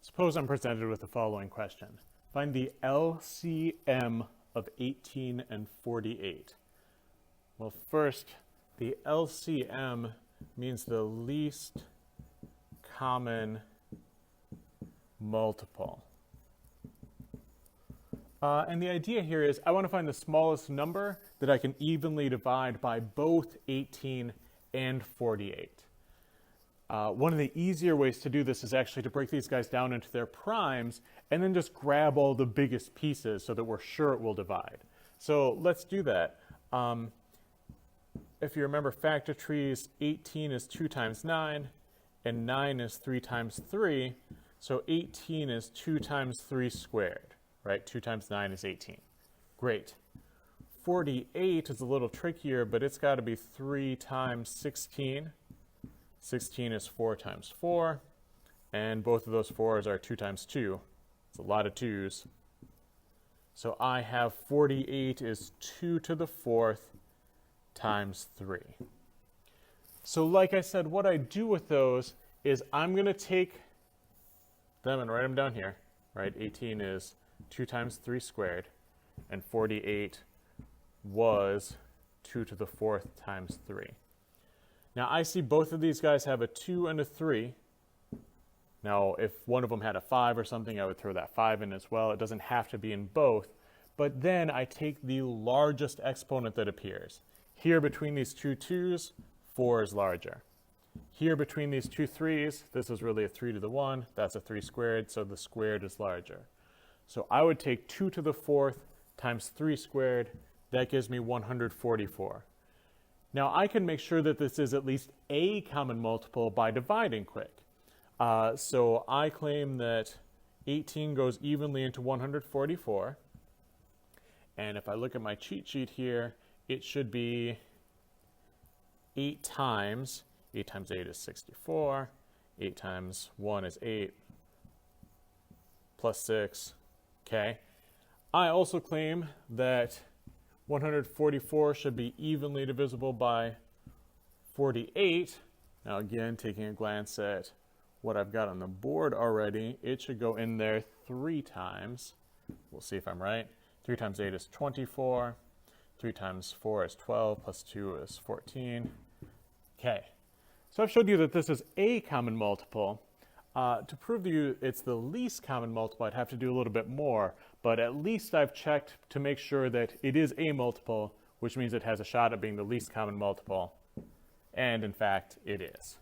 Suppose I'm presented with the following question. Find the LCM of 18 and 48. Well, first, the LCM means the least common multiple. And the idea here is I want to find the smallest number that I can evenly divide by both 18 and 48. One of the easier ways to do this is actually to break these guys down into their primes and then just grab all the biggest pieces so that we're sure it will divide. So let's do that. If you remember factor trees, 18 is 2 times 9 and 9 is 3 times 3. So 18 is 2 times 3 squared, right? 2 times 9 is 18. Great. 48 is a little trickier, but it's got to be 3 times 16. 16 is 4 times 4, and both of those 4s are 2 times 2. It's a lot of 2's. So I have 48 is 2 to the 4th times 3. So like I said, what I do with those is I'm going to take them and write them down here, right? 18 is 2 times 3 squared, and 48 was 2 to the 4th times 3. Now I see both of these guys have a 2 and a 3. Now if one of them had a 5 or something, I would throw that 5 in as well. It doesn't have to be in both. But then I take the largest exponent that appears. Here between these two 2's, 4 is larger. Here between these two 3's, this is really a 3 to the 1. That's a 3 squared, so the squared is larger. So I would take 2 to the 4th times 3 squared. That gives me 144. Now I can make sure that this is at least a common multiple by dividing quick. So I claim that 18 goes evenly into 144. And if I look at my cheat sheet here, it should be 8 times. 8 times 8 is 64. 8 times 1 is 8. Plus 6. Okay. I also claim that 144 should be evenly divisible by 48. Now again, taking a glance at what I've got on the board already, it should go in there 3 times. We'll see if I'm right. 3 times 8 is 24. 3 times 4 is 12, plus 2 is 14. Okay, so I've showed you that this is a common multiple. To prove to you it's the least common multiple, I'd have to do a little bit more, but at least I've checked to make sure that it is a multiple, which means it has a shot at being the least common multiple, and in fact, it is.